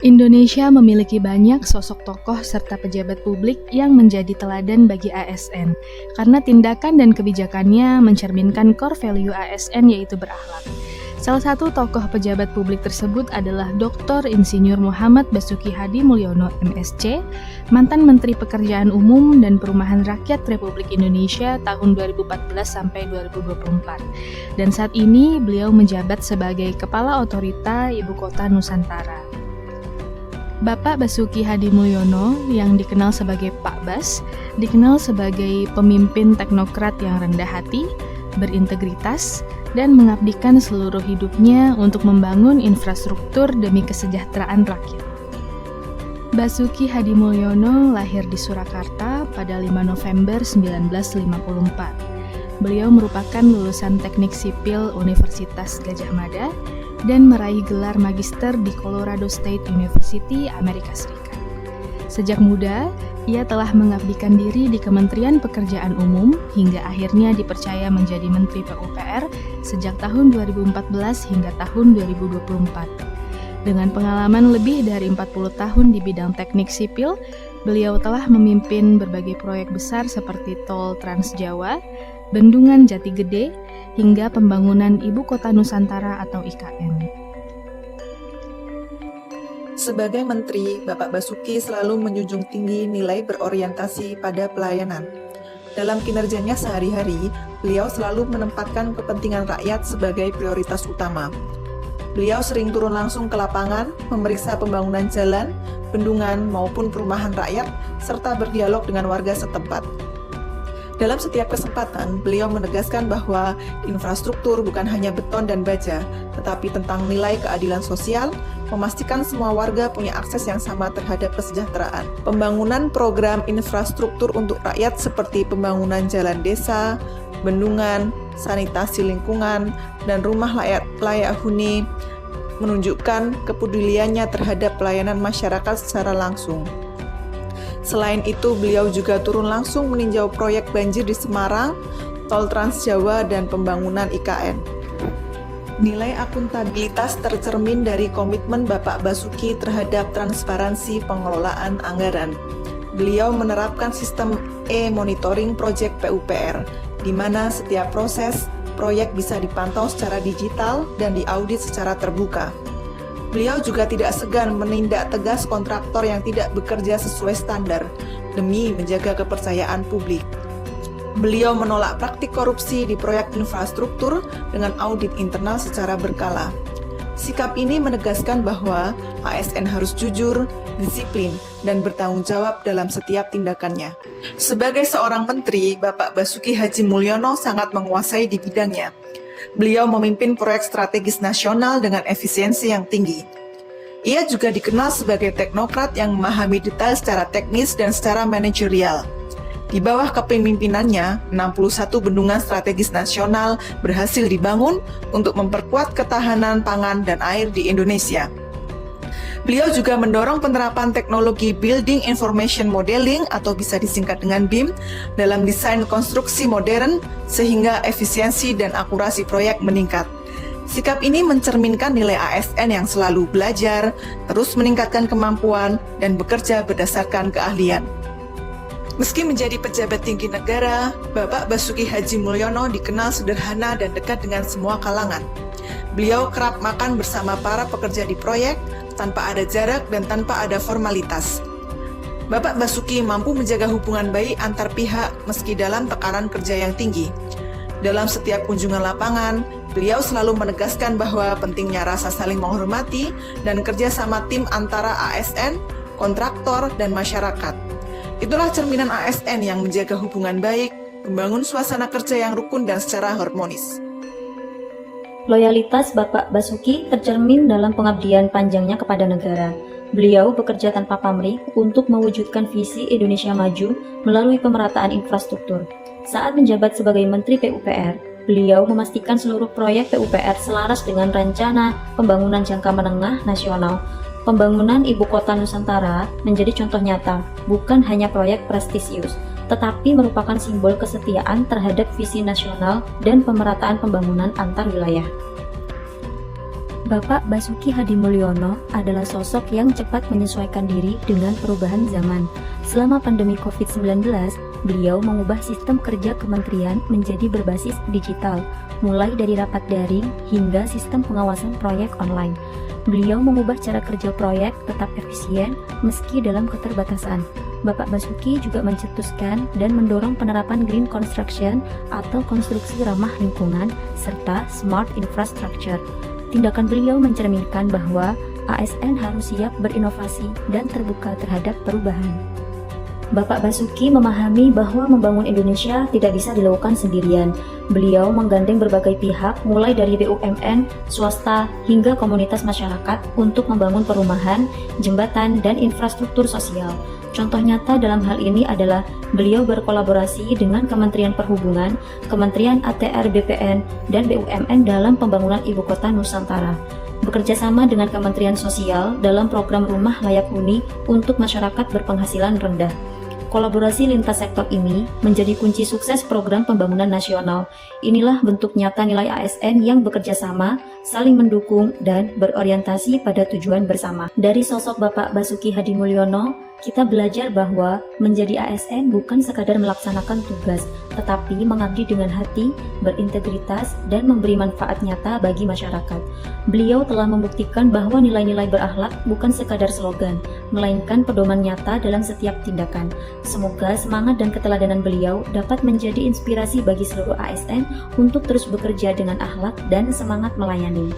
Indonesia memiliki banyak sosok tokoh serta pejabat publik yang menjadi teladan bagi ASN karena tindakan dan kebijakannya mencerminkan core value ASN yaitu berakhlak. Salah satu tokoh pejabat publik tersebut adalah Dr. Insinyur Muhammad Basuki Hadi Mulyono MSc, mantan Menteri Pekerjaan Umum dan Perumahan Rakyat Republik Indonesia tahun 2014 sampai 2024. Dan saat ini beliau menjabat sebagai Kepala Otorita Ibu Kota Nusantara. Bapak Basuki Hadi Mulyono yang dikenal sebagai Pak Bas, dikenal sebagai pemimpin teknokrat yang rendah hati, berintegritas, dan mengabdikan seluruh hidupnya untuk membangun infrastruktur demi kesejahteraan rakyat. Basuki Hadi Mulyono lahir di Surakarta pada 5 November 1954. Beliau merupakan lulusan Teknik Sipil Universitas Gadjah Mada dan meraih gelar magister di Colorado State University, Amerika Serikat. Sejak muda, ia telah mengabdikan diri di Kementerian Pekerjaan Umum hingga akhirnya dipercaya menjadi Menteri PUPR sejak tahun 2014 hingga tahun 2024. Dengan pengalaman lebih dari 40 tahun di bidang teknik sipil, beliau telah memimpin berbagai proyek besar seperti Tol Trans Jawa, Bendungan Jati Gede, hingga pembangunan Ibu Kota Nusantara atau IKN. Sebagai menteri, Bapak Basuki selalu menjunjung tinggi nilai berorientasi pada pelayanan. Dalam kinerjanya sehari-hari, beliau selalu menempatkan kepentingan rakyat sebagai prioritas utama. Beliau sering turun langsung ke lapangan, memeriksa pembangunan jalan, bendungan maupun perumahan rakyat, serta berdialog dengan warga setempat. Dalam setiap kesempatan, beliau menegaskan bahwa infrastruktur bukan hanya beton dan baja, tetapi tentang nilai keadilan sosial, memastikan semua warga punya akses yang sama terhadap kesejahteraan. Pembangunan program infrastruktur untuk rakyat seperti pembangunan jalan desa, bendungan, sanitasi lingkungan, dan rumah layak huni menunjukkan kepeduliannya terhadap pelayanan masyarakat secara langsung. Selain itu, beliau juga turun langsung meninjau proyek banjir di Semarang, Tol Trans Jawa, dan pembangunan IKN. Nilai akuntabilitas tercermin dari komitmen Bapak Basuki terhadap transparansi pengelolaan anggaran. Beliau menerapkan sistem e-monitoring proyek PUPR, di mana setiap proses proyek bisa dipantau secara digital dan diaudit secara terbuka. Beliau juga tidak segan menindak tegas kontraktor yang tidak bekerja sesuai standar demi menjaga kepercayaan publik. Beliau menolak praktik korupsi di proyek infrastruktur dengan audit internal secara berkala. Sikap ini menegaskan bahwa ASN harus jujur, disiplin, dan bertanggung jawab dalam setiap tindakannya. Sebagai seorang menteri, Bapak Basuki Hadi Mulyono sangat menguasai di bidangnya. Beliau memimpin proyek strategis nasional dengan efisiensi yang tinggi. Ia juga dikenal sebagai teknokrat yang memahami detail secara teknis dan secara manajerial. Di bawah kepemimpinannya, 61 bendungan strategis nasional berhasil dibangun untuk memperkuat ketahanan pangan dan air di Indonesia. Beliau juga mendorong penerapan teknologi Building Information Modeling atau bisa disingkat dengan BIM dalam desain konstruksi modern sehingga efisiensi dan akurasi proyek meningkat. Sikap ini mencerminkan nilai ASN yang selalu belajar, terus meningkatkan kemampuan, dan bekerja berdasarkan keahlian. Meski menjadi pejabat tinggi negara, Bapak Basuki Hadi Mulyono dikenal sederhana dan dekat dengan semua kalangan. Beliau kerap makan bersama para pekerja di proyek, tanpa ada jarak dan tanpa ada formalitas. Bapak Basuki mampu menjaga hubungan baik antar pihak meski dalam tekanan kerja yang tinggi. Dalam setiap kunjungan lapangan, beliau selalu menegaskan bahwa pentingnya rasa saling menghormati dan kerjasama tim antara ASN, kontraktor, dan masyarakat. Itulah cerminan ASN yang menjaga hubungan baik, membangun suasana kerja yang rukun dan secara harmonis. Loyalitas Bapak Basuki tercermin dalam pengabdian panjangnya kepada negara. Beliau bekerja tanpa pamrih untuk mewujudkan visi Indonesia Maju melalui pemerataan infrastruktur. Saat menjabat sebagai Menteri PUPR, beliau memastikan seluruh proyek PUPR selaras dengan rencana pembangunan jangka menengah nasional. Pembangunan Ibu Kota Nusantara menjadi contoh nyata, bukan hanya proyek prestisius, tetapi merupakan simbol kesetiaan terhadap visi nasional dan pemerataan pembangunan antar wilayah. Bapak Basuki Hadimulyono adalah sosok yang cepat menyesuaikan diri dengan perubahan zaman. Selama pandemi COVID-19, beliau mengubah sistem kerja kementerian menjadi berbasis digital, mulai dari rapat daring hingga sistem pengawasan proyek online. Beliau mengubah cara kerja proyek tetap efisien meski dalam keterbatasan. Bapak Basuki juga mencetuskan dan mendorong penerapan green construction atau konstruksi ramah lingkungan serta smart infrastructure. Tindakan beliau mencerminkan bahwa ASN harus siap berinovasi dan terbuka terhadap perubahan. Bapak Basuki memahami bahwa membangun Indonesia tidak bisa dilakukan sendirian. Beliau menggandeng berbagai pihak, mulai dari BUMN, swasta, hingga komunitas masyarakat untuk membangun perumahan, jembatan, dan infrastruktur sosial. Contoh nyata dalam hal ini adalah beliau berkolaborasi dengan Kementerian Perhubungan, Kementerian ATR BPN, dan BUMN dalam pembangunan Ibu Kota Nusantara. Bekerja sama dengan Kementerian Sosial dalam program Rumah Layak Huni untuk masyarakat berpenghasilan rendah. Kolaborasi lintas sektor ini menjadi kunci sukses program pembangunan nasional. Inilah bentuk nyata nilai ASN yang bekerja sama, saling mendukung, dan berorientasi pada tujuan bersama. Dari sosok Bapak Basuki Hadimulyono, kita belajar bahwa menjadi ASN bukan sekadar melaksanakan tugas, tetapi mengabdi dengan hati, berintegritas, dan memberi manfaat nyata bagi masyarakat. Beliau telah membuktikan bahwa nilai-nilai berakhlak bukan sekadar slogan, melainkan pedoman nyata dalam setiap tindakan. Semoga semangat dan keteladanan beliau dapat menjadi inspirasi bagi seluruh ASN untuk terus bekerja dengan akhlak dan semangat melayani.